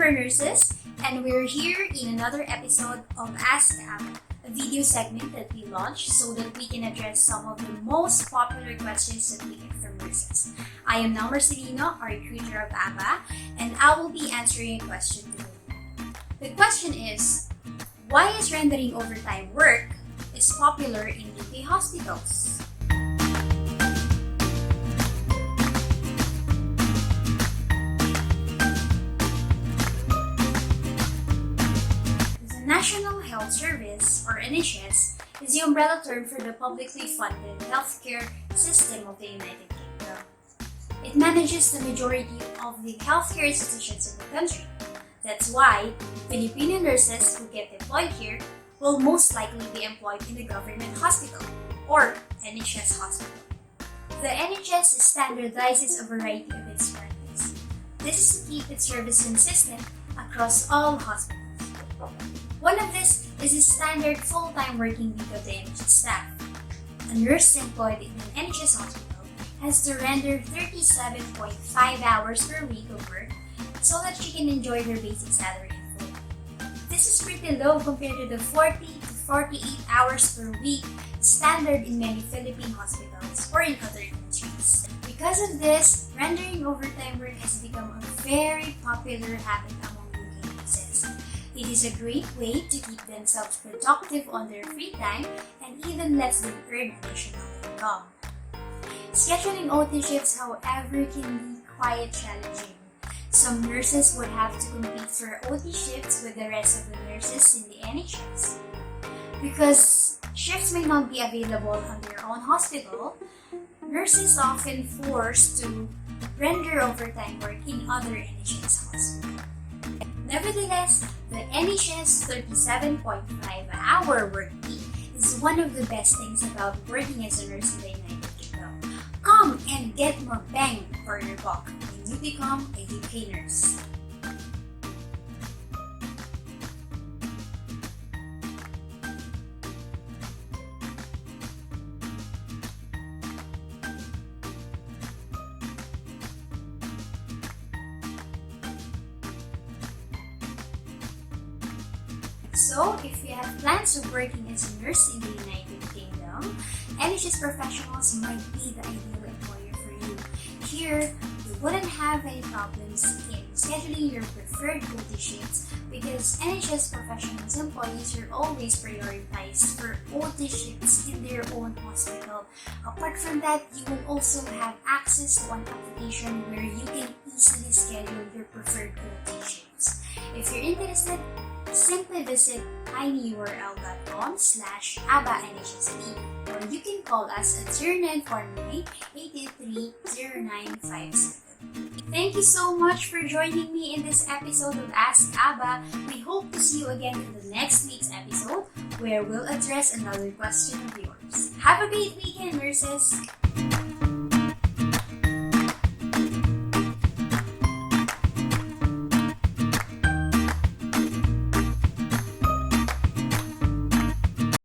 September nurses, and we're here in another episode of Ask Abba, a video segment that we launched so that we can address some of the most popular questions that we get from nurses. I am Nao Marcelino, a recruiter of Abba, and I will be answering a question today. The question is, why is rendering overtime work is popular in UK hospitals? National Health Service, or NHS, is the umbrella term for the publicly funded healthcare system of the United Kingdom. It manages the majority of the healthcare institutions in the country. That's why Filipino nurses who get employed here will most likely be employed in the government hospital, or NHS hospital. The NHS standardizes a variety of its practice. This is to keep its service consistent across all hospitals. One of this is the standard full-time working week of the NHS staff. A nurse employed in an NHS hospital has to render 37.5 hours per week of work so that she can enjoy her basic salary in full. This is pretty low compared to the 40 to 48 hours per week standard in many Philippine hospitals or in other countries. Because of this, rendering overtime work has become a very popular habit among UK nurses. It is a great way to keep themselves productive on their free time and even lets them earn additional income. Scheduling OT shifts, however, can be quite challenging. Some nurses would have to compete for OT shifts with the rest of the nurses in the NHS. Because shifts may not be available on their own hospital, nurses are often forced to render overtime work in other NHS hospitals. Nevertheless, the NHS 37.5-hour work week is one of the best things about working as a nurse in the United Kingdom. Come and get more bang for your buck when you become a UK nurse. So, if you have plans of working as a nurse in the United Kingdom, NHS professionals might be the ideal employer for you. Here, you wouldn't have any problems in scheduling your preferred OT shifts because NHS professionals employees are always prioritized for OT shifts in their own hospital. Apart from that, you will also have access to one application where you can easily schedule your preferred OT shifts. If you're interested, simply visit tinyurl.com/ABBANHSP, or you can call us at 0949-883-0957. Thank you so much for joining me in this episode of Ask Abba. We hope to see you again in the next week's episode where we'll address another question of yours. Have a great weekend, nurses!